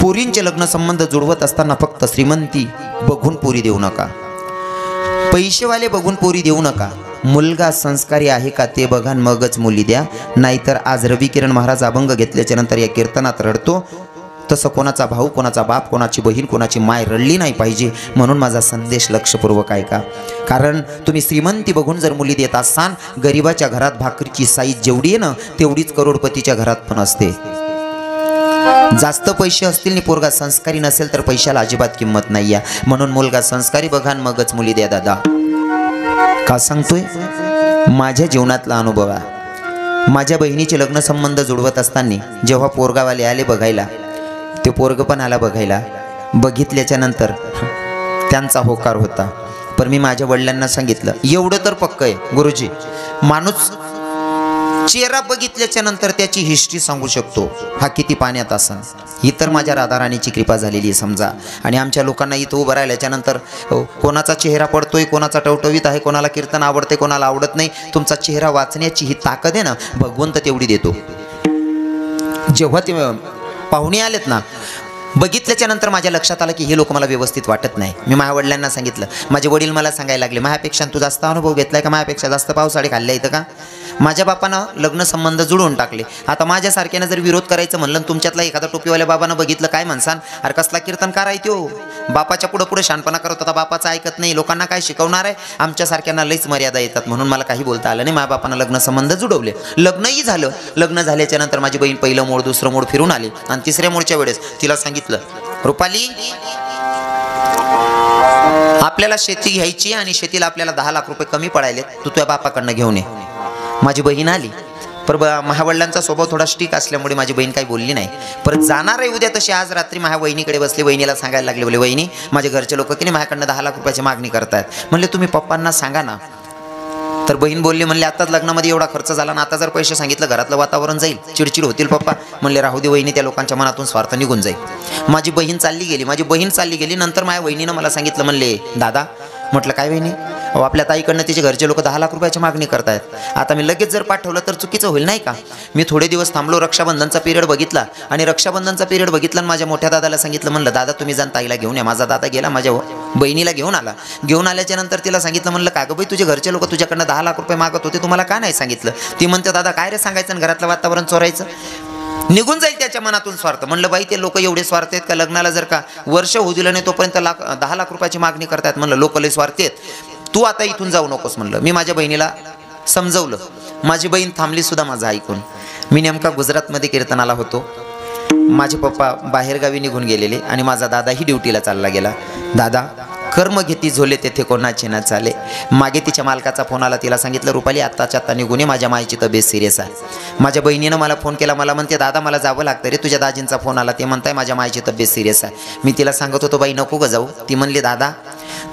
पोरींचे लग्न संबंध जुळवत असताना फक्त श्रीमंती बघून पोरी देऊ नका, पैसेवाले बघून पोरी देऊ नका, मुलगा संस्कारी आहे का ते बघा मगच मुली द्या. नाहीतर आज रवी किरण महाराज अभंग घेतल्याच्या नंतर या कीर्तनात रडतो तसं कोणाचा भाऊ, कोणाचा बाप, कोणाची बहीण, कोणाची माय रडली नाही पाहिजे. म्हणून माझा संदेश लक्षपूर्वक ऐका. कारण तुम्ही श्रीमंती बघून जर मुली देत असाल, गरिबाच्या घरात भाकरीची साईज जेवढी आहे ना तेवढीच करोडपतीच्या घरात पण असते. जास्त पैसे असतील आणि पोरगा संस्कारी नसेल तर पैशाला अजिबात किंमत नाही आहे. म्हणून मुलगा संस्कारी बघा मगच मुली द्या. दादा का सांगतोय? माझ्या जीवनातला अनुभव आहे. माझ्या बहिणीचे लग्न संबंध जुळवत असताना जेव्हा पोरगावाले आले बघायला, ते पोरग पण आला बघायला. बघितल्याच्या नंतर त्यांचा होकार होता. पण मी माझ्या वडिलांना सांगितलं, एवढं तर पक्क आहे गुरुजी, माणूस चेहरा बघितल्याच्या नंतर त्याची हिस्ट्री सांगू शकतो हा किती पाण्यात असन. ही तर माझ्या राधाराणीची कृपा झालेली आहे समजा. आणि आमच्या लोकांना इथं उभं राहिल्याच्या नंतर कोणाचा चेहरा पडतोय, कोणाचा टवटवीत आहे, कोणाला कीर्तन आवडते, कोणाला आवडत नाही, तुमचा चेहरा वाचण्याची ही ताकद आहे ना भगवंत तेवढी देतो. जेव्हा ते पाहुणे आलेत ना, बघितल्याच्या नंतर माझ्या लक्षात आलं की हे लोक मला व्यवस्थित वाटत नाही. मी माझ्या वडिलांना सांगितलं. माझे वडील मला सांगायला लागले, माझ्यापेक्षा तू जास्त अनुभव घेतलाय का, माझ्यापेक्षा जास्त पावसाळे खाल्ल्या इथं का. माझ्या बापानं लग्न संबंध जुळवून टाकले. आता माझ्यासारख्यानं जर विरोध करायचं म्हणलं, तुमच्यातला एखादा टोपीवाल्या बाबानं बघितलं काय म्हणसान, अरे कसला कीर्तनकार आहे तो, बापाच्या पुढे शानपणा करत होता, बापाचं ऐकत नाही, लोकांना काय शिकवणार आहे. आमच्यासारख्यांना लईच मर्यादा येतात. म्हणून मला काही बोलता आलं नाही. माझ्या बापानं लग्न संबंध जुळवले, लग्नही झालं. लग्न झाल्याच्या नंतर माझी बहीण पहिलं मोड, दुसरं मोड फिरून आली. आणि तिसऱ्या मोडच्या वेळेस तिला सांगितलं, रुपाली आपल्याला शेती घ्यायची आणि शेतीला आपल्याला 10 लाख रुपये कमी पडायले, तू तुझ्या बापाकडनं घेऊन ये. माझी बहीण आली. पर महावडिलांचा स्वभाव थोडा स्टिक असल्यामुळे माझी बहीण काही बोलली नाही. परत जाणार आहे उद्या, तशी आज रात्री माझ्या वहिनीकडे बसली. वहिनीला सांगायला लागले, बोले वहिनी माझे घरचे लोक की नाही माझ्याकडनं 10 लाख रुपयाची मागणी करतायत. म्हणले तुम्ही पप्पांना सांगा ना. तर बहीण बोलली, म्हणले आताच लग्नामध्ये एवढा खर्च झाला ना, आता जर पैसे सांगितलं घरातलं वातावरण जाईल, चिडचिड होतील पप्पा. म्हणले राहू दे वहिनी, त्या लोकांच्या मनातून स्वार्थ निघून जाईल. माझी बहीण चालली गेली. नंतर माझ्या वहिनीनं मला सांगितलं, म्हणले दादा. म्हटलं काय वहिनी? अहो आपल्या ताईकडनं तिचे घरचे लोक 10 लाख रुपयाची मागणी करतायत. आता मी लगेच जर पाठवलं तर चुकीचं होईल नाही का. मी थोडे दिवस थांबलो, रक्षाबंधनचा पिरियड बघितला. आणि रक्षाबंधनचा पिरियड बघितला आणि माझ्या मोठ्या दादाला सांगितलं, म्हणलं दादा तुम्ही जाण ताईला घेऊन या. माझा दादा गेला, माझ्या बहिणीला घेऊन आला. घेऊन आल्याच्या नंतर तिला सांगितलं, म्हणलं का गं बाई तुझे घरचे लोक तुझ्याकडनं 10 लाख रुपये मागत होते, तुम्हाला का नाही सांगितलं. ती म्हणते दादा काय रे सांगायचं आणि घरातलं वातावरण चोरायचं, निघून जाईल त्याच्या मनातून स्वार्थ. म्हणलं बाई ते लोक एवढे स्वार्थ आहेत का, लग्नाला जर का वर्ष होऊ दिलं नाही तोपर्यंत 10 लाख रुपयाची मागणी करतात. म्हणलं लोक लय स्वार्थ आहेत, तू आता इथून जाऊ नकोस. म्हणलं मी माझ्या बहिणीला समजवलं. माझी बहीण थांबली सुद्धा माझं ऐकून. मी नेमका गुजरातमध्ये कीर्तनाला होतो. माझे पप्पा बाहेरगावी निघून गेलेले आणि माझा दादाही ड्युटीला चालला गेला. दादा कर्म घेती झोले तेथे कोणाचे ना चाले. मागे तिच्या मालकाचा फोन आला. तिला सांगितलं रुपाली आत्ताच्या आत्ता निघून ये, माझ्या माईची तब्येत सिरियस आहे. माझ्या बहिणीनं मला फोन केला. मला म्हणते दादा मला जावं लागतं रे, तुझ्या दाजींचा फोन आला, ते म्हणताय माझ्या माईची तब्येत सिरियस आहे. मी तिला सांगत होतो बाई नको ग जाऊ. ती म्हणली दादा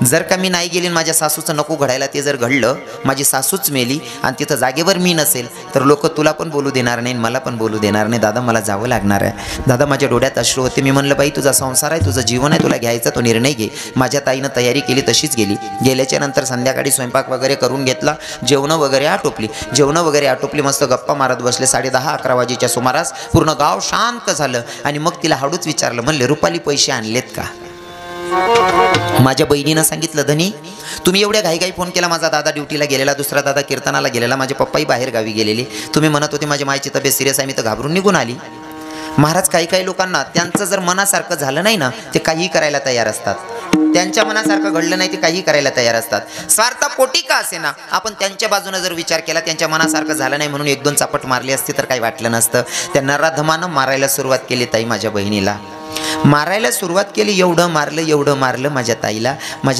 जर का मी नाही गेली, माझ्या सासूचं नको घडायला, ते जर घडलं, माझी सासूच मेली आणि तिथं जागेवर मी नसेल तर लोक तुला पण बोलू देणार नाही, मला पण बोलू देणार नाही. दादा मला जावं लागणार आहे. दादा माझ्या डोळ्यात अश्रू होते. मी म्हणलं बाई तुझा संसार आहे, तुझं जीवन आहे, तुला घ्यायचा तो निर्णय घे. माझ्या ताईनं तयारी केली तशीच गेली. गेल्याच्या नंतर संध्याकाळी स्वयंपाक वगैरे करून घेतला. जेवणं वगैरे आटोपली. मस्त गप्पा मारत बसले. 10:30-11 वाजेच्या सुमारास पूर्ण गाव शांत झालं. आणि मग तिला हळूच विचारलं, म्हणले रुपाली पैसे आणलेत का. माझ्या बहिणीनं सांगितलं धनी तुम्ही एवढ्या घाईघाई फोन केला, माझा दादा ड्युटीला गेलेला, दुसरा दादा कीर्तनाला गेलेला, माझे पप्पाही बाहेर गावी गेलेले, तुम्ही म्हणत होते माझ्या माईची तब्येत सिरियस आहे, मी तर घाबरून निघून आली. महाराज काही लोकांना त्यांचं जर मनासारखं झालं नाही ना ते काहीही करायला तयार असतात. त्यांच्या मनासारखं घडलं नाही ते काहीही करायला तयार असतात. स्वार्थापोटी का असे ना आपण त्यांच्या बाजूने जर विचार केला, त्यांच्या मनासारखं झालं नाही म्हणून 1-2 चापट मारली असती तर काही वाटलं नसतं. त्यांना नराधमानं मारायला सुरुवात केली. ताई माझ्या बहिणीला मारायला सुरुवात केली. एवढं मारलं माझ्या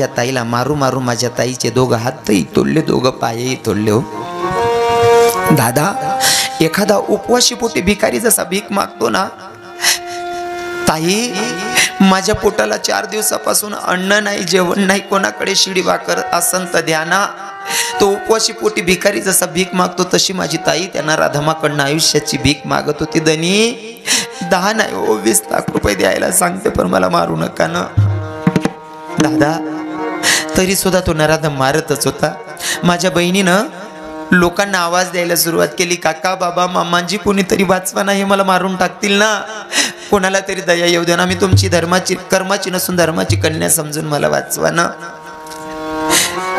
ताईला मारू माझ्या ताईचे 2 हातही तोडले, 2 पायही तोडले. हो दादा एखादा उपवाशी पोटी भिकारी जसा भीक मागतो ना, ताई माझ्या पोटाला 4 दिवसापासून अन्न नाही, जेवण नाही, कोणाकडे शिडी भाकर असन तर ध्याना. तो उपवाशी पोटी भिकारी जसा भीक मागतो तशी माझी ताई त्यांना राधमाकडनं आयुष्याची भीक मागत होती. धनी 10 नाही 20 लाख रुपये द्यायला सांगते पण मला मारू नका ना. दादा तरी सुद्धा तो नराधम मारतच होता. माझ्या बहिणीनं लोकांना आवाज द्यायला सुरुवात केली, काका बाबा मामांजी कोणीतरी वाचवा, नाही मला मारून टाकतील ना. कोणाला तरी दया येऊ दे ना, मी तुमची धर्माची कर्माची नसून धर्माची कन्या समजून मला वाचवा ना.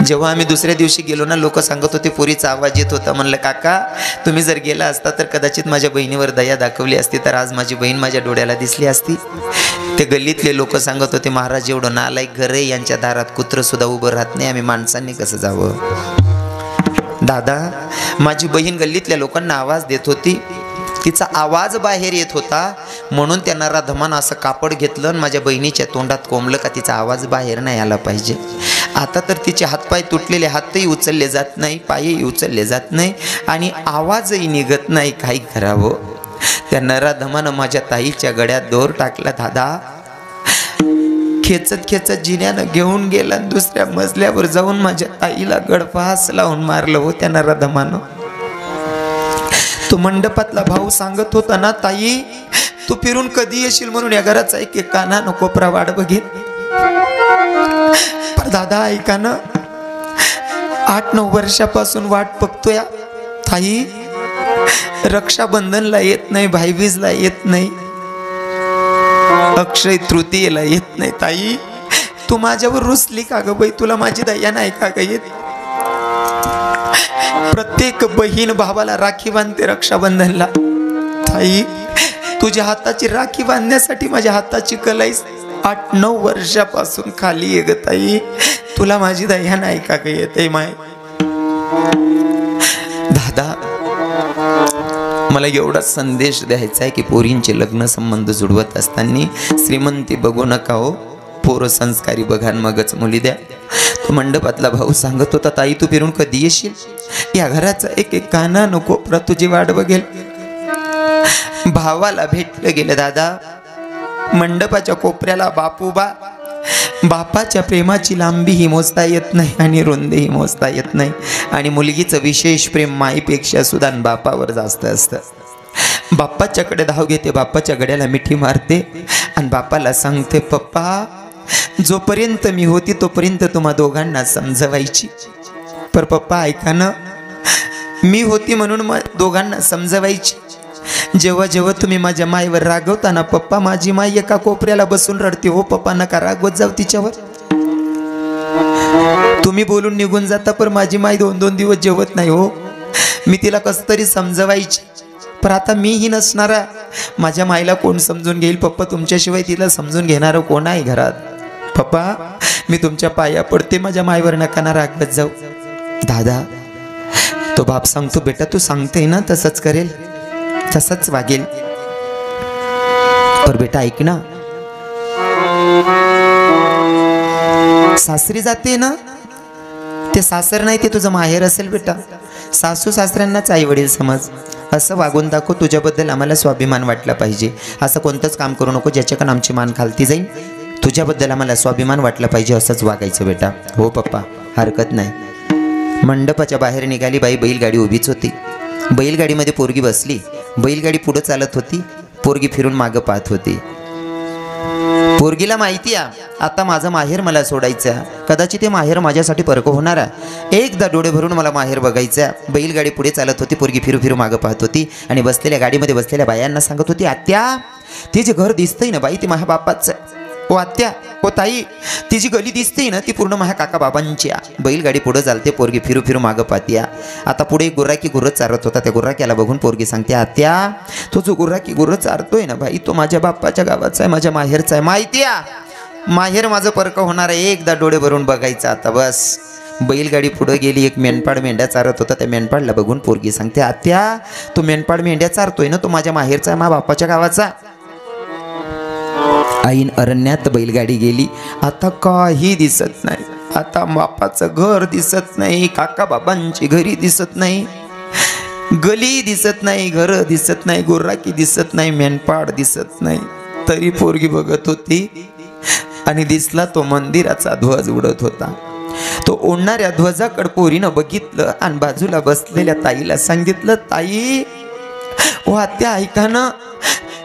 जेव्हा आम्ही दुसऱ्या दिवशी गेलो ना, लोक सांगत होते पोरीचा आवाज येत होता. म्हणलं काका तुम्ही जर गेला असता तर कदाचित माझ्या बहिणीवर दया दाखवली असती तर आज माझी बहीण माझ्या डोळ्याला दिसली असती. ते गल्लीतले लोक सांगत होते महाराज एवढं नालायक घर आहे, यांच्या दारात कुत्रं सुद्धा उभं राहत नाही, आम्ही माणसांनी कसं जावं. दादा माझी बहीण गल्लीतल्या लोकांना आवाज देत होती, तिचा आवाज बाहेर येत होता म्हणून त्यांना राधमान असं कापड घेतलं आणि माझ्या बहिणीच्या तोंडात कोंबलं का तिचा आवाज बाहेर नाही आला पाहिजे. आता तर तिचे हातपाय तुटलेले, हातही उचलले जात नाही, पायही उचलले जात नाही आणि आवाजही निघत नाही. काही करावं. त्या नराधमानं माझ्या ताईच्या गळ्यात दोर टाकला. दादा खेचत खेचत जिन्यानं घेऊन गेला, दुसऱ्या मजल्यावर जाऊन माझ्या ताईला गडफास लावून मारलं हो त्या नराधमानं. तो मंडपातला भाऊ सांगत होता ना, ताई तू फिरून कधी येशील म्हणून या घराचा एक एक कानानं कोपरा वाट बघीन. पण दादा ऐका ना, 8-9 वर्षापासून वाट बघतोय ताई. रक्षाबंधनला येत नाही, भाईबीजला येत नाही, अक्षय तृतीयेला येत नाही. ताई तू माझ्यावर रुसली का ग बाई? तुला माझी दया नाही का ग येत? प्रत्येक बहीण भावाला राखी बांधते रक्षाबंधनला. ताई तुझ्या हाताची राखी बांधण्यासाठी माझ्या हाताची कलाई 8-9 वर्षापासून खाली आहे ग ताई. तुला माझी दया नाही का ग येते माय? दादा मला एवढा संदेश द्यायचा आहे की पोरींचे लग्न संबंध जुळवत असताना श्रीमंती बघू नका हो, पोरं संस्कारी बघा मगच मुली द्या. तो मंडपातला भाऊ सांगत होता, ताई तू फिरून कधी येशील? या घराचा एक एक काना नको कोपरा तुझी वाट बघेल. भावाला भेटलं गेलं दादा. मंडपाच्या कोपऱ्याला बापूबा. बापाच्या प्रेमाची लांबी ही मोजता येत नाही आणि रुंदी मोजता येत नाही. आणि मुलगीचं विशेष प्रेम माईपेक्षा सुद्धा बापावर जास्त असतं. बाप्पाच्याकडे धाव घेते, बाप्पाच्या गड्याला मिठी मारते आणि बापाला सांगते, पप्पा जोपर्यंत मी होती तोपर्यंत तुम्हा दोघांना समजवायची. पर पप्पा ऐका ना, मी होती म्हणून दोघांना समजवायची. जेव्हा जेव्हा तुम्ही माझ्या माईवर रागवता ना पप्पा, माझी माई एका कोपऱ्याला बसून रडते. हो पप्पा नका रागवत जाऊ तिच्यावर. तुम्ही बोलून निघून जाता पर माझी माई 2-2 दिवस जेवत नाही हो. मी तिला कसं तरी समजवायची. पर आता मीही नसणारा, माझ्या माईला कोण समजून घेईल पप्पा? तुमच्याशिवाय तिला समजून घेणारं कोण आहे घरात? पप्पा मी तुमच्या पाया पडते, माझ्या माईवर नका ना रागवत जाऊ. दादा तो बाप सांगतो, बेटा तू सांगते ना तसंच करेल, तसंच वागेल. पर बेटा ऐक ना, सासरी जाते ना, ते सासर नाही ते तुझं माहेर असेल बेटा. सासू सासऱ्यांनाच आई वडील समज. असं वागून दाखव, तुझ्याबद्दल आम्हाला स्वाभिमान वाटला पाहिजे. असं कोणतंच काम करू नको ज्याच्याकडून आमची मान खालती जाईल. तुझ्याबद्दल आम्हाला स्वाभिमान वाटला पाहिजे, असंच वागायचं बेटा. हो पप्पा हरकत नाही. मंडपाच्या बाहेर निघाली बाई. बैलगाडी उभीच होती. बैलगाडीमध्ये पोरगी बसली. बैलगाडी पुढे चालत होती, पोरगी फिरून मागं पाहत होती. पोरगीला माहिती आहे आता माझं माहेर मला सोडायचं, कदाचित ते माहेर माझ्यासाठी परक होणार आहे. एकदा डोळे भरून मला माहेर बघायचं. बैलगाडी पुढे चालत होती, पोरगी फिरू फिरू मागं पाहत होती आणि बसलेल्या गाडीमध्ये बसलेल्या बायांना सांगत होती, आत्या ते जे घर दिसतंय ना बाई ते माझ्या बापाचं. ओ आत्या, ओ ताई, ती जी गली दिसते ना ती पूर्ण माझ्या काका बाबांची. बैलगाडी पुढे चालते, पोरगी फिरू फिरू मागं पाहत्या. आता पुढे एक गुर्राकी गुर्र चारत होता. त्या गुर्राक्याला बघून पोरगी सांगते, आत्या तो जो गुर्राकी गुर्र चारतोय ना बाई तो माझ्या बाप्पाच्या गावाचा आहे, माझ्या माहेरचा आहे. माहिती आहे माहेर माझं परक होणार आहे, एकदा डोळे भरून बघायचं आता बस. बैलगाडी पुढे गेली. एक मेंढपाळ मेंढ्या चारत होता. त्या मेंढपाळला बघून पोरगी सांगते, आत्या तो मेंढपाळ मेंढ्या चारतोय ना तो माझ्या माहेरचा आहे, माझ्या बाप्पाच्या गावाचा. ऐन अरण्यात बैलगाडी गेली. आता काही दिसत नाही. आता बापाचं घर दिसत नाही, काका बाबांची घरी दिसत नाही, गली दिसत नाही, घर दिसत नाही, गुर्राकी दिसत नाही, मेंढपाळ दिसत नाही. तरी पोरगी बघत होती आणि दिसला तो मंदिराचा ध्वज उडत होता. तो ओढणाऱ्या ध्वजाकडे पोरीनं बघितलं आणि बाजूला बसलेल्या ताईला सांगितलं, ताई ओ आत्या ऐका ना,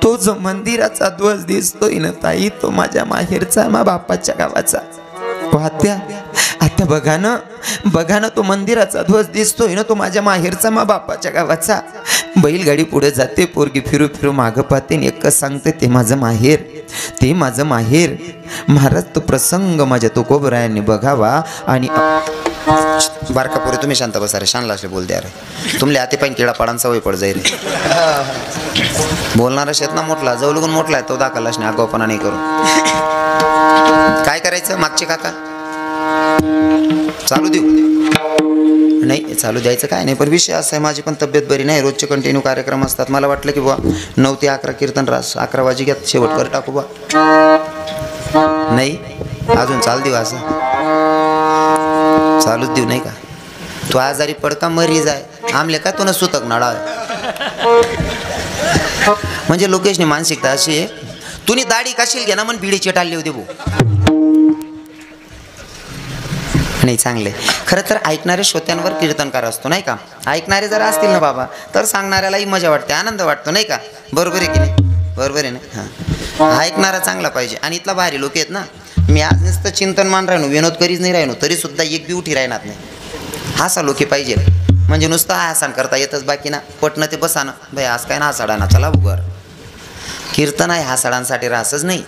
तो जो मंदिराचा ध्वज दिसतोय ना ताई तो माझ्या माहेरचा, माझ्या बापाच्या गावाचा. आत्या आत्या बघा ना, बघा ना तो मंदिराचा ध्वज दिसतोय ना तो माझ्या माहेरचा, माझ्या बापाच्या गावाचा. बैलगाडी पुढे जाते, पोरगी फिरू फिरू मागं पाहते, एकच सांगते ते माझं माहेर, ते माझं माहेर. महाराज तो प्रसंग माझ्या तुकोबरायांनी बघावा. आणि बारका पोरे तुम्ही शांत बसा रे, शानला असले बोलते अरे तुमले हाती पाहिजे किडा पाडांचा सवय पड जाई रे. बोलणारा शेत ना मोठला जवळून मोठला आहे तो दाखवलाच नाही, आगाऊपणा नाही करू. काय करायचं मागचे काका चालू देऊ नाही, चालू द्यायचं काय नाही. पण विषय असा आहे माझी पण तब्येत बरी नाही, रोजचे कंटिन्यू कार्यक्रम असतात. मला वाटलं की बुवा 9 ते 11 कीर्तन रास, 11 वाजी घ्या शेवट कर टाकू बा. नाही अजून चाल देऊ, असं चालूच देऊ नाही का. तू आजारी पडका मरी जाय आमले का तुला सुतक नाडा. म्हणजे लोकेशनी मानसिकता अशी आहे, तुम्ही दाढी कशील घ्या ना मग बिडी चेटाळली होती भाऊ. नाही चांगले खरं तर ऐकणारे श्रोत्यांवर कीर्तनकार असतो नाही का. ऐकणारे जर असतील ना बाबा तर सांगणाऱ्यालाही मजा वाटते, आनंद वाटतो नाही का. बरोबर आहे की नाही, बरोबर आहे ना. हां ऐकणारा चांगला पाहिजे. आणि इथला भारी लोक आहेत ना. मी आज नुसतं चिंतनमान राहिनो, विनोद करीच नाही राहिनो, तरी सुद्धा एक बी उठी राहणार नाही. असा लोके पाहिजे, म्हणजे नुसतं हासान करता येतच बाकी ना पटणं ते बसानं भाई आज काय ना हासाडा ना चला उगर. कीर्तन आहे हासाडांसाठी राहसच नाही.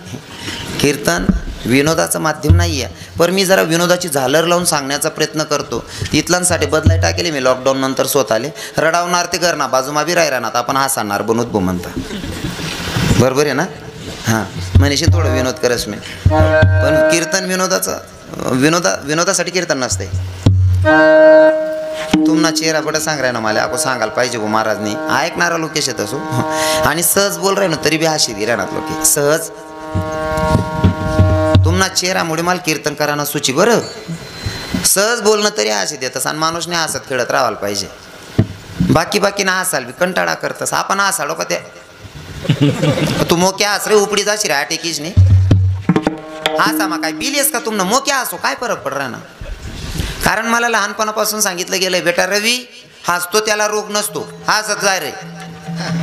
कीर्तन विनोदाचं माध्यम नाही आहे, पण मी जरा विनोदाची झालर लावून सांगण्याचा प्रयत्न करतो. इथलांसाठी बदलाय टाकेले मी लॉकडाऊन नंतर स्वतः आले. रडावणार ते करणार बाजूमा बी राहणार, आपण हासाणार बनवत बो म्हणता. बरोबर आहे ना. हां म्हणेशी थोडं विनोद करस मी, पण कीर्तन विनोदासाठी कीर्तन नसते. तुम्हाला चेहरा बडा सांग राय ना मला आपण सांगायला पाहिजे गो महाराजनी. ऐकणारा लोकेश येत असो आणि सहज बोल राही ना तरी बी हाशी दे राहणार लोके सहज. तुम्हाला चेहरामुळे मला कीर्तन करायला सुची बरं. सहज बोलणं तरी हाशी देतस आणि माणूसने हसत खेळत राहायला पाहिजे. बाकी ना हसाल बी कंटाळा करतस. आपण हसालो का ते तू मोक्या हस रे उपडी जाशी रे टेकीच नाही हसा मग काय बिल येस का तुमनं मोक्या हसो काय फरक पड ना. कारण मला लहानपणापासून सांगितलं गेलंय बेटा रवी हसतो त्याला रोग नसतो, हसत जाय रे.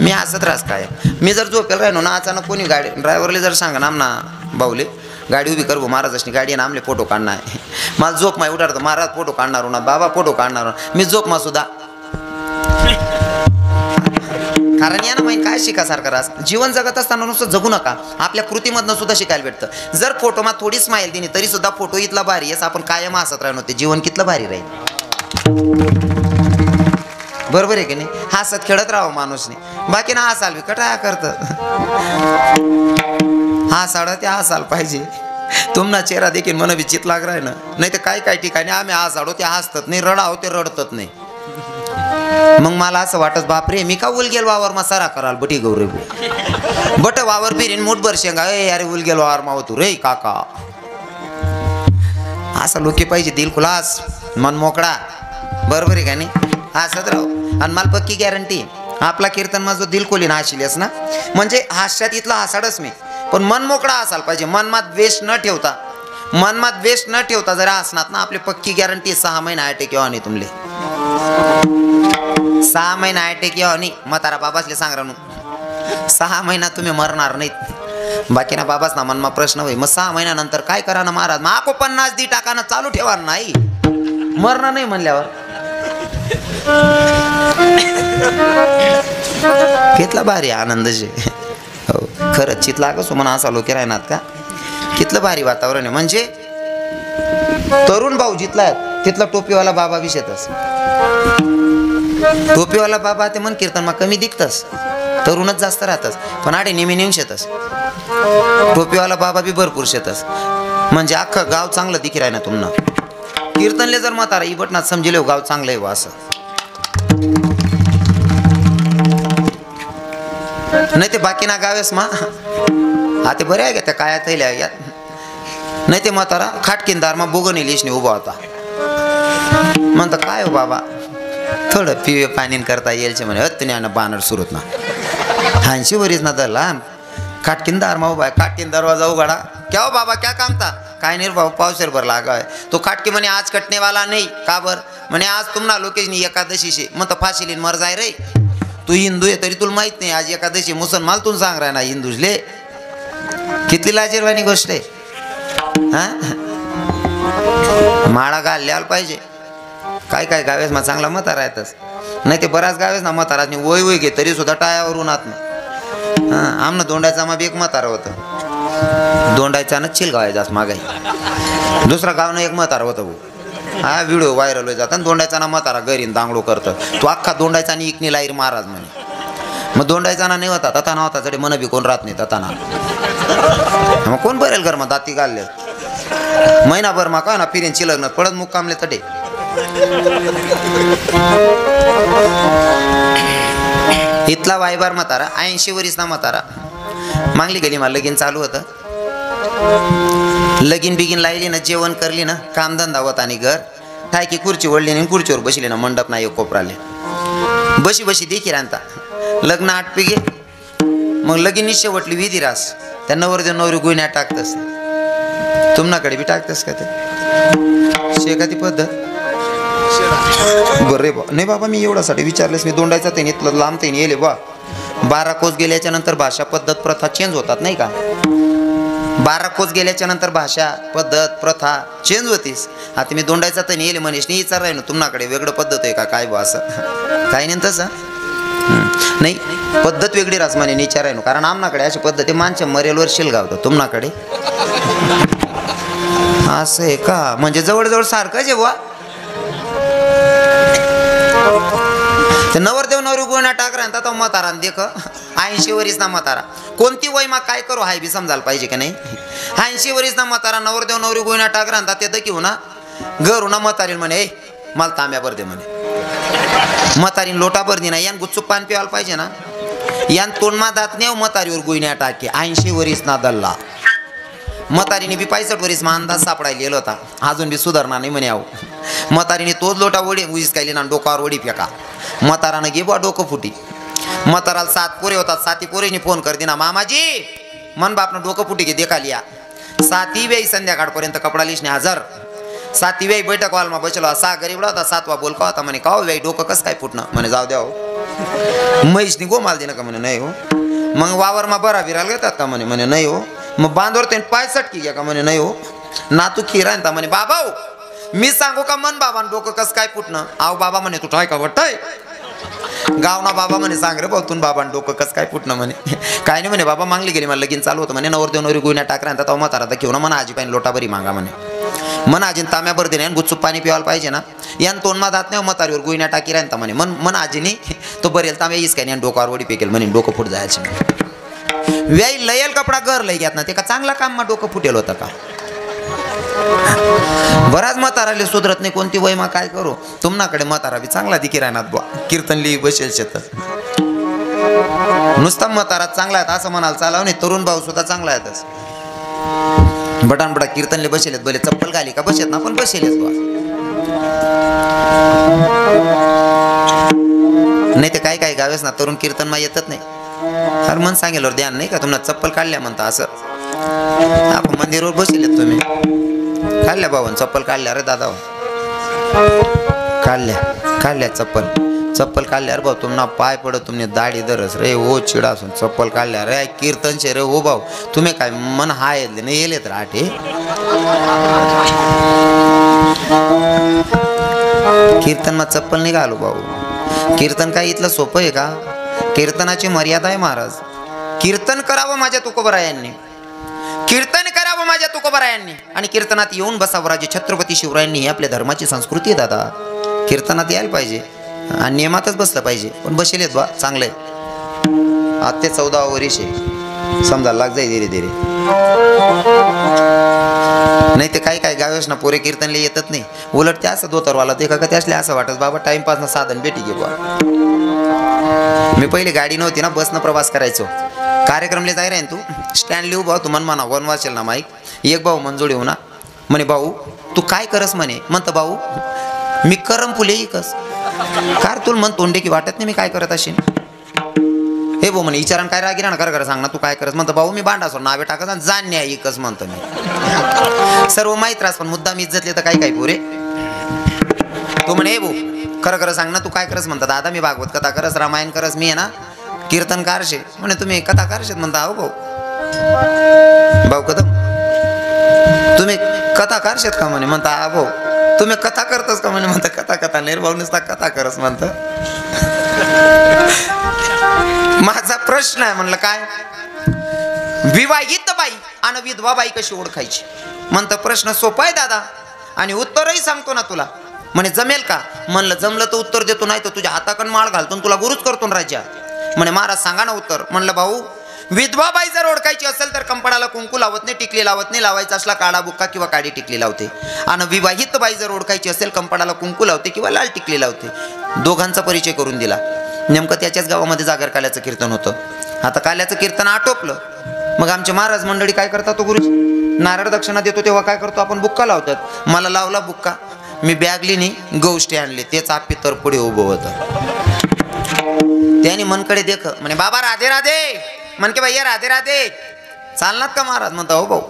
मी हसत राहस काय. मी जर झोपेल राहिनो ना अचानक कोणी गाडी ड्रायव्हरला जर सांगा ना ना बाऊले गाडी उभी करवो महाराजांनी गाडी ना आमले फोटो काढणार आहे. मला झोप माय उठाडतो महाराज फोटो काढणार ना बाबा फोटो काढणार मी झोप मा सुद्धा. कारण या ना माहीत काय शिकासारखं रास. जीवन जगत असताना नुसतं जगू नका, आपल्या कृतीमधनं सुद्धा शिकायला भेटतं. जर फोटोमा थोडी स्माईल दिली तरी सुद्धा फोटो इथला भारी आहे. आपण कायम हसत राहणार ते जीवन कितलं भारी राहील. बरोबर आहे की नाही. हसत खेळत राहावं माणूसने. बाकी ना हसाल बी कटाया करतं. हसाडं ते हसाल पाहिजे. तुम्हाला चेहरा देखील मन बी चित लाग राही ना. नाही तर काही ठिकाणी आम्ही हसाडो ते हसतात नाही, रडाव ते रडतात नाही. मग मला असं वाटत बापरे मी का उलगेल वावर मा सरा कराल बटी गौरे बट वावर फिरीन मुठभर शेंगा अरे उलगेल वावर मा होतो रे काका. असा लोके पाहिजे दिल खुलास मन मोकळा. बरोबर आहे का नाही. हसत राहू. आणि मला पक्की गॅरंटी आपला कीर्तन माझं दिल खोलीन हाशिलेस ना म्हणजे हास्यात इथला हसाडच मी, पण मन मोकळा असायला पाहिजे. मनमा द्वेष न ठेवता, मनमा द्वेष न ठेवता जरा हसणार ना आपली पक्की गॅरंटी 6 महिना आटे किंवा नाही तुमले 6 महिना आटे किंवा नाही. म्हातारा बाबासले सांग रानू 6 महिना तुम्ही मरणार नाहीत. बाकी ना बाबाच ना मनमा प्रश्न होई मग 6 महिन्यानंतर काय करा ना महाराज मग आपण 50 दी टाकाना चालू ठेवा नाही मरणं नाही म्हणल्यावर. कितला भारी आनंद जे हो खरंच चित लागस म्हणा असा लोके राहणार का. कितलं भारी वातावरण आहे. म्हणजे तरुण भाऊ जिथला तिथला टोपीवाला बाबा विषयतच. टोपीवाला बाबा ते मन कीर्तन मा कमी दिखतस, तरुणच जास्त राहतस, पण आडे नेहमी नेऊन शेतस. टोपीवाला बाबा बी भरपूर शेतस. म्हणजे अख्खं गाव चांगलं दिखी राही ना तुम्हाला. कीर्तनले जर म्हातारा ई बटनात समजेल गाव चांगलं आहे असं. नाही ते बाकी ना गावेस मा हा ते बरे आहे का त्या काय थैल्या यात. नाही ते म्हातारा खाटकीनदार मा बोगन इलिशने उभा होता. म्हणता काय हो बाबा थोडं पिवे पाणी करता येईल म्हणे तुम्ही बानर सुरत ना 80 वरीच ना तर लहान खाटकीनदार मा उभा आहे. खाटकीन दरवाजा उघडा क्या हो बाबा क्या काम था काय नाही भाऊ पावशेर भर लागा आहे. तो खाटकी म्हणे आज कटने वाला नाही का बर म्हणे आज तुम्हाला लोकेशनी एकादशी शे मग फाशी लिन मर जाय रे. तू हिंदू आहे तरी तुला माहित नाही आज एकादशी मुसलमान तू सांग राय ना हिंदूजले. किती लाजीरवाणी गोष्ट आहे. हा माळा घालल्याला पाहिजे. काय गावेस मग चांगला मता राहतस. नाही ते बराच गावेच ना म्हाताराने वय वय घे तरी सुद्धा टायावरून आत ना. हां आमनं दोंडायचा मग एक म्हातारा होतं, दोंडायचा ना चिलगावायचा मागाई. दुसरा गावनं एक म्हातारा होतं भाऊ. हा व्हिडिओ व्हायरल होई जातात. दोंडायचा ना म्हातारा घरीन दांगडो करतं. तो अख्खा दोंडायचा आणि इकनी लाईर महाराज म्हणे. मग दोंडायचा ना नाही होता तथा नव्हता तरी मन बी कोण राहत नाही तथा ना. मग कोण बरेल घर मग दाती घालले महिनाभर मा का ना फिरेंची लग्न पडत मुक्कामले तडे. इथला वायबार म्हातारा 80 वरीसना म्हातारा मागली गेली मला लगीन चालू होतं. लगीन बिगीन लायली ना जेवण करली ना कामधंदा होता आणि घर ठायकी खुर्ची ओढली आणि खुर्चीवर बसली ना मंडप नाही कोपराले बशी बशी देखी रांता लग्न आटपी गे. मग लगीन निश्चय वटली विधी रास त्या नवरदेव नवरी गुन्ह्या टाकतस तुम्हाकडे बी टाकतस का ते शेका ती पद्धत बरे बा नाही बाबा मी एवढ्यासाठी विचारलेस मी दोंडायचा ते इथलं लांब ते येले बा 12 कोस गेल्याच्या नंतर भाषा पद्धत प्रथा चेंज होतात नाही का. 12 कोस गेल्याच्या नंतर भाषा पद्धत प्रथा चेंज होतीस. आता मी दोंडायचा तर येले मनीष नाही विचार राही ना तुम्हाकडे वेगळं पद्धत आहे का काय बा असं काही नाही तसं नाही पद्धत वेगळी रास म्हणे विचार आहे ना कारण आमनाकडे अशी पद्धती माणसं मरेलवर शिलगावतं तुम्हाकडे असं आहे का म्हणजे जवळजवळ सारखंच आहे बुवा. ते नवरदेव नवरी गोण्या टाकरा आता म्हातारा देख 80 वरीस ना म्हातारा कोणती वय मग काय करू हाय बी समजायला पाहिजे का नाही. 80 वरीस ना म्हातारा नवरदेव नवरी गोण्या टाकरा ते दकी हो ना घर ना म्हातारीन म्हणे मला तांब्यावर दे म्हणे. म्हातारीन लोटा भरदी ना यान गुच्चूक पान पिवायला पाहिजे ना यान तोंडमा दात नेव म्हातारीवर गुईण्या टाके 80 वरीस ना दल्ला. म्हातारीने बी 65 वरीस मा अंदाज सापडायला गेलो होता अजून बी सुधारणा नाही म्हणे आहो. म्हातारीने तोच लोटा वडी उजीस कायली ना डोकावर वडी फेका. म्हातारानं घे बा डोकं फुटी. म्हाताराला 7 पोरे होतात 7 पोरेने फोन कर दिना मामाजी मन बापनं डोकं फुटी घे देखाली या 7 वेळी संध्याकाळपर्यंत कपडा लिशने हजर. 7 वेळी बैठक हॉलमा बसलो 6 गरीबडा होता 7वा बोलका होता म्हणे का वेळी डोकं कसं काय फुटणं म्हणे जाऊ द्या हो म्हैसनी गोमाल देणं का म्हणे नाही हो. मग वावर मा बरा बिरायला घेतात का म्हणे म्हणे नाही हो. मग बांधवर ते पाय सटकी घ्या का म्हणे नाही हो. नातू खिरायता म्हणे बाबा हो मी सांगू का मन बाबा डोकं कसं काय फुटणं आव बाबा म्हणे तू ठाय का वाटतंय गावना बाबा म्हणे सांग रे भाऊतून बाबा डोकं कसं काय फुटणं म्हणे काय नाही म्हणे बाबा मागली गेली मला लगीन चालू होतं म्हणे नवरदेव नवरी गुन्ह्या टाकरा तो म्हातारा घेऊन म्हणा आजी पाहिजे लोटा बरी मागा म्हणे मन आजीन तांब्याभर दे गुच्चूप पाणी पिवायला पाहिजे ना यान तोंडमा दात नाही म्हातारीवर गुन्ह्या टाकी राहता म्हणे मन आजीनी तो बरेल तांब्या येईस काय नाही डोकावर वडी पेकेल म्हणे डोकं फुट जायचे व्याई लयल कपडा घर लय घेत ना ते का चांगला काम मा डोकं फुटेल होतं का. बराच म्हाताराले सुधरत नाही कोणती वय मा काय करू तुम्हाकडे म्हातारा बी चांगला दिकी राहणार बुवा कीर्तन लिही बसेल शेत नुसता म्हातारा चांगला आहे असं म्हणाल चालाव नाही तरुण भाऊ सुद्धा चांगला आहे बटान बटा कीर्तनले बसेलेत भले चप्पल घाली का बसेत ना पण बसेलेच बुवा नाही ते काय गावेस ना तरुण कीर्तन मा येतच नाही. हर मन सांगेल ध्यान नाही का तुम्हाला चप्पल काढल्या म्हणता असं आपण मंदिरावर बसलेत तुम्ही काढल्या भावन चप्पल काढल्या रे दादा काढल्या चप्पल काढल्या रे भाऊ तुम्हाला पाय पडत तुम्ही दाढी दरस रे ओ चिडा असून चप्पल काढल्या रे कीर्तनचे रे हो भाऊ तुम्ही काय मन हा येले नाही येलेत राठे कीर्तन मग चप्पल नाही घालू भाऊ. कीर्तन काय इथलं सोपं आहे का. कीर्तनाची मर्यादा आहे महाराज. कीर्तन करावं माझ्या तुकोबरायांनी कीर्तन करावं माझ्या तुकोबरायांनी आणि कीर्तनात येऊन बसावं राजे छत्रपती शिवरायांनी. ही आपल्या धर्माची संस्कृती आहे दादा. कीर्तनात यायला पाहिजे आणि नियमातच बसलं पाहिजे पण बसेलेत बा चांगले आज ते 14 वर्ष आहे समजा लाग जाई धीरे धीरे नाही ते काय गावेस ना पोरे कीर्तनला येतच नाही उलट ते असं दोतरवाला ते का ते असले असं वाटत बाबा टाइमपास ना साधन भेटी घे बा. मी पहिले गाडी नव्हती ना बसनं प्रवास करायचो कार्यक्रमले जाय रे तू स्टँड लिहू भाऊ तू मन म्हणा वन वाचेल ना माईक एक भाऊ मंजूळ येऊ ना म्हणे भाऊ तू काय करस म्हणे म्हणतं भाऊ मी करम फुले इकस कार तुला मन तोंडे की वाटत नाही मी काय करत असेल हे भाऊ म्हणे विचारण काय रागिरा ना खरं सांग ना तू काय करस म्हणतं भाऊ मी भांडासोर नावे टाकस आणि जाण्या इकस म्हणतो मी सर्व माहीत रास पण मुद्दा मी इज्जतले तर काय पुरे तू म्हणे हे भाऊ खरं सांग ना तू काय करस म्हणता दादा मी भागवत कथा करस रामायण करस मी आहे ना कीर्तन कारशे म्हणे तुम्ही कथा कारशेत म्हणता हो भाऊ कदम तुम्ही कथा कारशेत का म्हणे म्हणता भाऊ तुम्ही कथा करतोस का म्हणे. म्हणता कथा कथा नाही भाऊ, नुसता कथा करस म्हणत. माझा प्रश्न आहे म्हणलं काय, विवाहित बाई आणि विधवा बाई कशी ओळखायची. म्हणतं प्रश्न सोपा आहे दादा आणि उत्तरही सांगतो ना तुला. म्हणे जमेल का. म्हणलं जमलं तर उत्तर देतो, नाही तर तुझ्या हाताकडून माळ घालतो तुला गुरुच करतो राज्या. म्हणे महाराज सांगा ना उत्तर. म्हणलं भाऊ, विधवा बाई जर ओळखायची असेल तर कंपडाला कुंकू लावत नाही, टिकली लावत नाही, लावायचा असला काळा बुक्का किंवा काळी टिकली लावते. आणि विवाहित बाई जर ओळखायची असेल कंपडाला कुंकू लावते किंवा लाल टिकली लावते. दोघांचा परिचय करून दिला. नेमकं त्याच्याच गावामध्ये जागर काल्याचं कीर्तन होतं. आता काल्याचं कीर्तन आटोपलं. मग आमचे महाराज मंडळी काय करतात, तो गुरुजी नारळ दक्षिणा देतो तेव्हा काय करतो आपण, बुक्का लावतात. मला लावला बुक्का, मी बॅगलीनी गोष्टी आणले, तेच आपी तर पुढे उभं होतं. त्याने मनकडे देख म्हणे बाबा राधे राधे. म्हणके भैया राधे राधे. चालणार का महाराज. म्हणता हो भाऊ.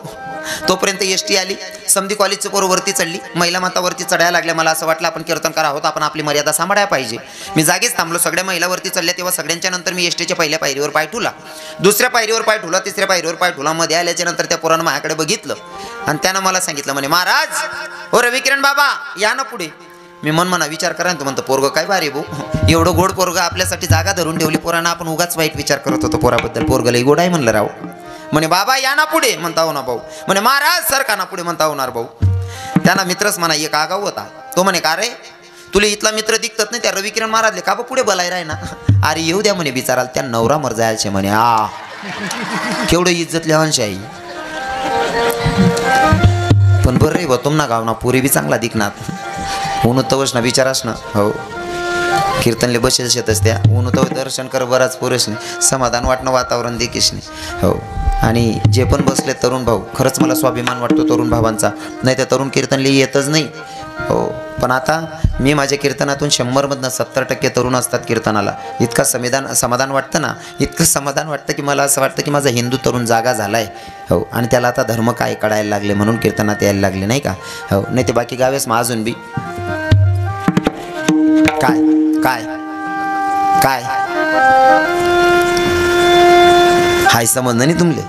तोपर्यंत एसटी आली. समधी कॉलेजचं पोरं वरती चढली, महिला माता वरती चढायला लागल्या. मला असं वाटलं आपण कीर्तनकार आहोत, आपण आपली मर्यादा सांभाळायला पाहिजे. मी जागीच थांबलो. सगळ्या महिला वरती चढल्या तेव्हा सगळ्यांच्या नंतर मी एसटीच्या पहिल्या पायरीवर पाय ठेवला, दुसऱ्या पायरीवर पाय ठेवला, तिसऱ्या पायरीवर पाय ठेवला. मध्ये आल्याच्या नंतर त्या पोरानं माझ्याकडे बघितलं आणि त्यानं मला सांगितलं म्हणे महाराज हो रविकिरण बाबा या ना पुढे. मी म्हणा विचार करा ना. म्हणतो पोरगं काय भारी भाऊ, एवढं गोड पोरगं आपल्यासाठी जागा धरून ठेवली. पोरांना आपण उगाच वाईट विचार करत होतो पोराबद्दल. पोरगं लई गोड आहे म्हणलं राव. म्हणे बाबा या ना पुढे. म्हणता हो ना भाऊ. म्हणे महाराज सर का ना पुढे. म्हणता होणार भाऊ. त्यांना मित्रच म्हणा एक आगाऊ होता. तो म्हणे का रे तुला इथला मित्र दिसत नाही. त्या रविकिरण महाराजले का बा पुढे बोलाय राय ना. अरे येऊ द्या म्हणे बिचाराल, त्या नवरा मर जायचे म्हणे. केवढं इज्जतले अंश आहे. पण बरं रे बा तुमना गाव ना पुरी बी चांगला दिखणार. ऊन तवच ना विचारास ना. हो कीर्तनले बसेल शेतच त्या ऊन तव दर्शन कर बराच पुरेश नाही, समाधान वाटणं वातावरण देखील नाही. हो आणि जे पण बसले तरुण भाऊ, खरंच मला स्वाभिमान वाटतो तरुण भावांचा. नाही तर तरुण कीर्तनले येतच नाही. हो पण आता मी माझ्या कीर्तनातून 100मधनं 70% तरुण असतात कीर्तनाला. इतका समाधान वाटतं ना, इतकं समाधान वाटतं की मला असं वाटतं की माझा हिंदू तरुण जागा झाला आहे. हो आणि त्याला आता धर्म काय कळायला लागले म्हणून कीर्तनात यायला लागले नाही का. हो नाही ते बाकी गावेस मग अजून बी काय काय काय हाय समजलं नाही तुमले.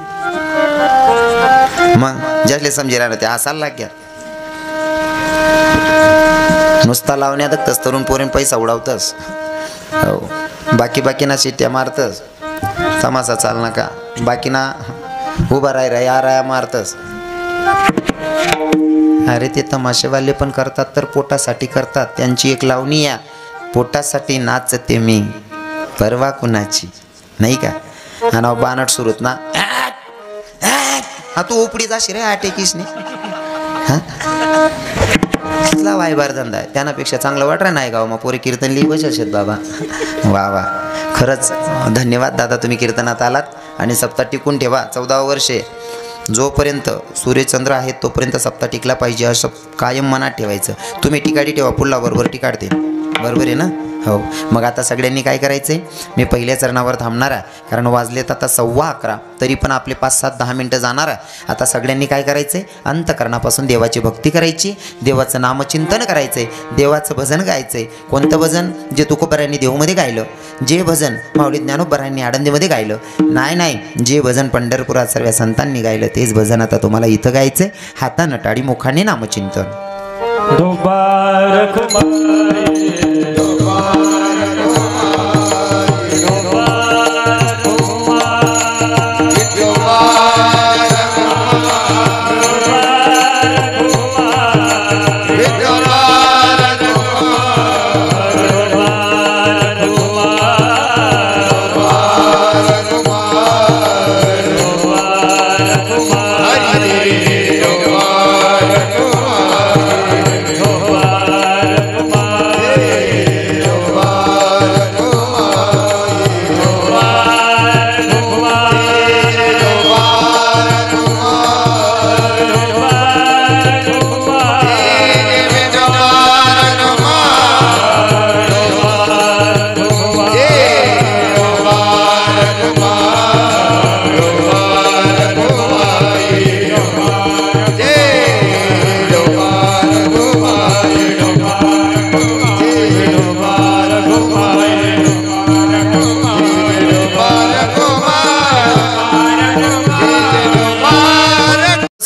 मग ज्याले समजे राहिलं ते हसायला लाग्या. नुसता लावण्यातच तरुण पोरीन पैसा उडवतस. हो बाकी ना शिट्ट्या मारतस. तमाशा चाल नका बाकी ना उभा राया मारतस. अरे ते तमाशेवाले पण करतात तर पोटासाठी करतात. त्यांची एक लावणी या पोटासाठी नाचते मी परवा कुणाची नाही का. आणि बानट सुरूत ना हा तू उपडी जाशी रे आटेकीसने. हा वायबार धंदा आहे. त्यानापेक्षा चांगलं वाटलं नाही गाव मग पोरी कीर्तन लिहि बसेल बाबा. वा वा खरंच धन्यवाद दादा तुम्ही कीर्तनात आलात आणि सप्ताह टिकून ठेवा. 14 वर्षे जोपर्यंत सूर्यचंद्र आहेत तोपर्यंत सप्ताह टिकला पाहिजे असं कायम मनात ठेवायचं. तुम्ही टिकाडी ठेवा पुल्ला बरोबर टिकाडते बरोबर आहे ना. हो मग आता सगळ्यांनी काय करायचं आहे, मी पहिल्या चरणावर थांबणार आहे कारण वाजलेत आता 11:15 तरी पण आपले 5-7-10 मिनटं जाणार आहे. आता सगळ्यांनी काय करायचं आहे, अंतकरणापासून देवाची भक्ती करायची, देवाचं नामचिंतन करायचं आहे, देवाचं भजन गायचं आहे. कोणतं भजन जे तुकोबारायांनी देवमध्ये गायलं, जे भजन माऊली ज्ञानोबारायांनी आळंदीमध्ये गायलं, नाही जे भजन पंढरपुरात सर्व संतांनी गायलं तेच भजन आता तुम्हाला इथं गायचं आहे. हातानं टाळी मुखाने नामचिंतन.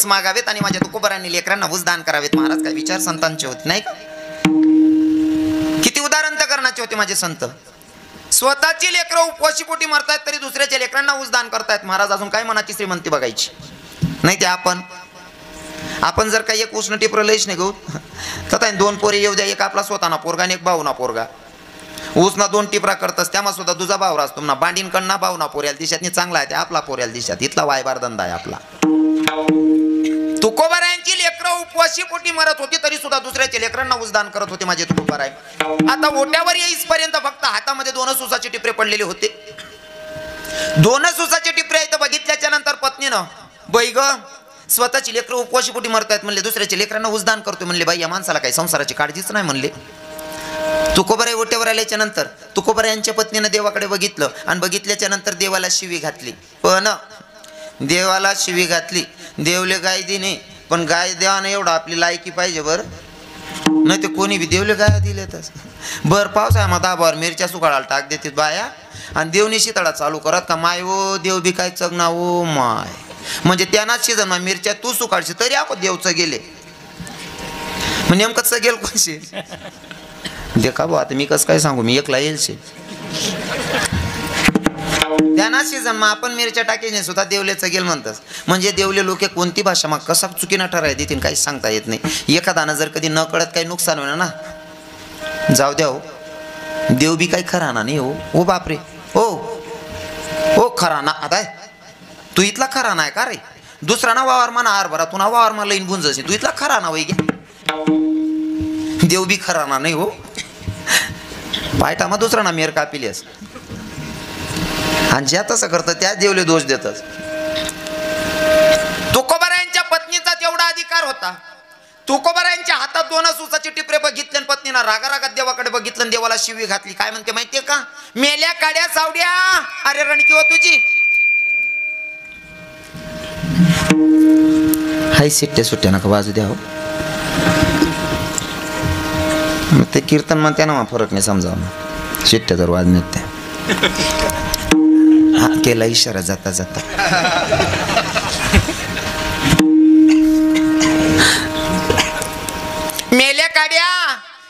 ऊस मागावेत आणि माझ्या तुकोबरांनी लेकरांना ऊस दान करावेत. महाराज काय विचार संतांचे होते नाही का? किती उदाहरण तर करण्याचे होते माझे संत. स्वतःची लेकरं उपवाशी पोटी मरतायत तरी दुसऱ्याच्या लेकरांना ऊस दान करतायत. महाराज अजून काय मनाची श्रीमंती बघायची नाही. ते आपण जर काही एक उष्ण टिपर लईच नाही गो तर 2 पोरे येऊ द्या, एक आपला स्वतःना पोरगा आणि एक भाऊना पोरगा. ऊसना 2 टिपरा करतस त्यामा सुद्धा तुझा भाव राहतो ना. बांडीन कडना भावना पोऱ्याला दिशात चांगला आहे ते आपला पोऱ्याला दिशात. इथला वायबार धंदा आहे आपला. तुकोबारायांची लेकरं उपवाशी पोटी मरत होती तरी सुद्धा दुसऱ्याच्या लेकरांना ऊसदान करत होते माझे तुकोबाराय. आता ओट्यावर येईसपर्यंत फक्त हातामध्ये 2 ऊसाचे टिपरे पडलेले होते. 2 ऊसाचे टिपरे इथं बघितल्याच्या नंतर पत्नीनं बाई ग स्वतःची लेकरं उपवाशी पोटी मरतायत म्हणले, दुसऱ्याच्या लेकरांना ऊसदान करतोय म्हणले. बाई या माणसाला काही संसाराची काळजीच नाही म्हणले. तुकोबाराय ओट्यावर आल्याच्या नंतर तुकोबारायांच्या पत्नीनं देवाकडे बघितलं आणि बघितल्याच्या नंतर देवाला शिवी घातली. पण देवाला शिवी घातली. देवले गाय दिने पण गाय देवाने एवढं आपली लायकी पाहिजे बरं, नाही ते कोणी बी देवले गाय दिलेतच. बर पावसाळ्या मग 10 बार मिरच्या सुकाळाला टाक देतात बाया आणि देवनी शितळा चालू करत का माय ओ देव बी काय चगना ओ माय. म्हणजे त्यांनाच शिजन मिरच्या तू सुकाळशी तरी आपण देवचं गेले मग नेमकंच गेल कोणशी देखा भाऊ. आता मी कसं काय सांगू, मी एकला येईल शे त्यांना सीझन मग आपण मिरच्या टाकीने सुद्धा देवलेचं गेल म्हणतात. म्हणजे देवले लोक कोणती भाषा मग कसा चुकीनं ठराय देतील काहीच सांगता येत नाही. एखादानं जर कधी न कळत काही नुकसान होणार ना जाऊ द्या हो. देव बी काही खरा ना नाही हो. ओ बापरे हो हो खरा ना. आता तू इथला खरा नाही का रे, दुसरा ना वावर म्हणा आर भरा तू ना वावर मला लईन बुंज तू इथला खरा ना वै घ्या. देव बी खरा ना नाही हो. पायटा मग दुसरा ना मेर कापिलेस आणि ज्या तसं करतं त्या देवले दोष देतात. तुकोबारायांच्या पत्नीचा तेवढा अधिकार होता. तुकोबारायांच्या हातात 2 ऊसाचे टिपरे बघितले आणि पत्नीनं रागारागात देवाकडे बघितलं आणि देवाला शिवी घातली. काय म्हणते माहितीये का? मेल्या काड्या सावड्या अरे रणकी हो तुझी. हाय सिट्टे सुट्ट्या नका बाजू द्या हो. ते कीर्तन म्हणते ना फरक नाही समजावं. शिट्ट्या जर वाज नेत हा केला इशारा जाता जाता.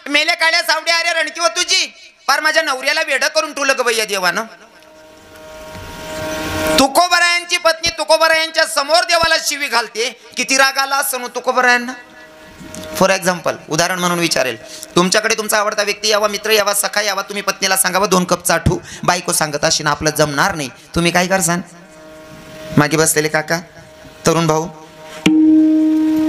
मेल्या काड्या सावड्या अरे रणकी हो तुझी. पार माझ्या नवऱ्याला वेड करून ठेवलं ग भैया देवानं. तुकोबारायांची पत्नी तुकोबारायांच्या समोर देवाला शिवी घालते. किती राग आला असं तुकोबारायांना. फॉर एक्झाम्पल उदाहरण म्हणून विचारेल, तुमच्याकडे तुमचा आवडता व्यक्ती यावा, मित्र यावा, सखा यावा. तुम्ही पत्नीला सांगावं 2 कप चाठू. बायको सांगत अशी ना आपलं जमणार नाही. तुम्ही काय करसान? मागे बसलेले काका तरुण भाऊ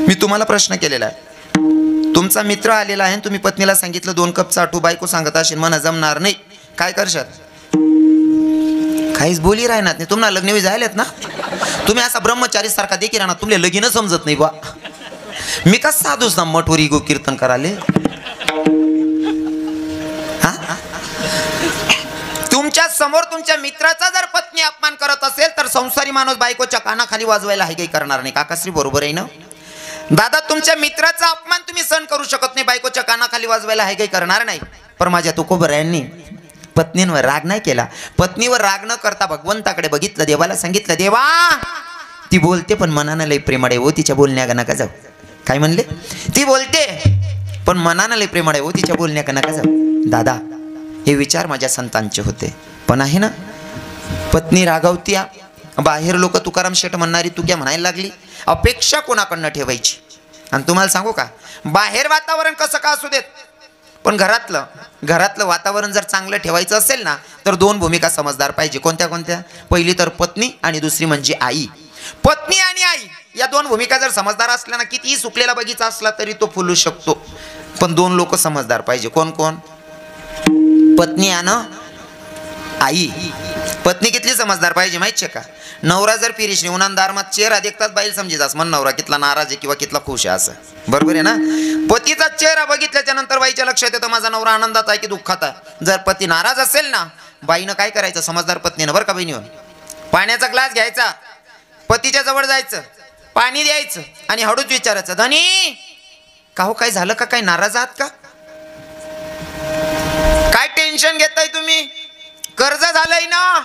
मी तुम्हाला प्रश्न केलेला आहे. तुमचा मित्र आलेला आहे तुम्ही पत्नीला सांगितलं 2 कप चाठू. बायको सांगत अशी मला जमणार नाही. काय करशाल? काहीच बोली राहणार नाही. तुम्हाला लग्न झालेत ना. तुम्ही असा ब्रह्मचारी सारखा देखील राहणार. तुमले लगीन समजत नाही बा. मी का साधूच ना मठवरी गो कीर्तन कराले. तुमच्या समोर तुमच्या मित्राचा जर पत्नी अपमान करत असेल तर संसारी माणूस बायकोच्या कानाखाली वाजवायला हे काही करणार नाही. काकाश्री बरोबर आहे ना दादा? तुमच्या मित्राचा अपमान तुम्ही सहन करू शकत नाही, बायकोच्या कानाखाली वाजवायला हे काही करणार नाही. पण माझ्या तुकोबारायांनी पत्नींवर राग नाही केला. पत्नीवर राग न करता भगवंताकडे बघितलं, देवाला सांगितलं देवा ती बोलते पण मनानं लय प्रेमळ आहे हो, तिच्या बोलण्या नका जाऊ. काय म्हणले? ती बोलते पण मनानं लय प्रेमळ आहे हो, तिच्या बोलण्या नका जाऊ. दादा हे विचार माझ्या संतांचे होते. पण आहे ना पत्नी रागवत्या. बाहेर लोक तुकाराम शेठ म्हणणारी तू क्या म्हणायला लागली. अपेक्षा कोणाकडनं ठेवायची? आणि तुम्हाला सांगू का बाहेर वातावरण कसं का असू देत पण घरातलं वातावरण जर चांगलं ठेवायचं असेल ना तर 2 भूमिका समजदार पाहिजे. कोणत्या कोणत्या? पहिली तर पत्नी आणि दुसरी म्हणजे आई. पत्नी आणि आई या 2 भूमिका जर समजदार असल्या ना कितीही सुकलेला बगीचा असला तरी तो फुलू शकतो. पण 2 लोक समजदार पाहिजे. कोण कोण? पत्नी आणि आई. पत्नी कितली समजदार पाहिजे माहिती का? नवरा जर पिरिश उन्हांदार मग चेहरा देखतात बाईल समजीजास मन नवरा कितला नाराज आहे किंवा कितला खुश आहे असं. बरोबर आहे ना? पतीचा चेहरा बघितल्याच्या नंतर बाईच्या लक्षात येतं माझा नवरा आनंदात आहे की दुःखात आहे. जर पती नाराज असेल ना बाईनं काय करायचं? समजदार पत्नीनं बरं का बहिणीवर पाण्याचा ग्लास घ्यायचा, पतीच्या जवळ जायचं, पाणी द्यायचं आणि हळूच विचारायचं धनी का हो काय झालं का? काय नाराज आहात का? काय टेन्शन घेताय तुम्ही? कर्ज झालंय ना?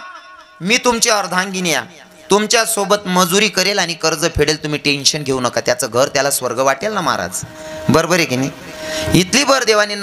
मी तुमची अर्धांगिनी आहे. तुमच्या सोबत मजुरी करेल आणि कर्ज फेडेल, तुम्ही टेन्शन घेऊ नका, त्याचं घर त्याला स्वर्ग वाटेल ना महाराज, बरोबर आहे की नाही. इथली भर देवाने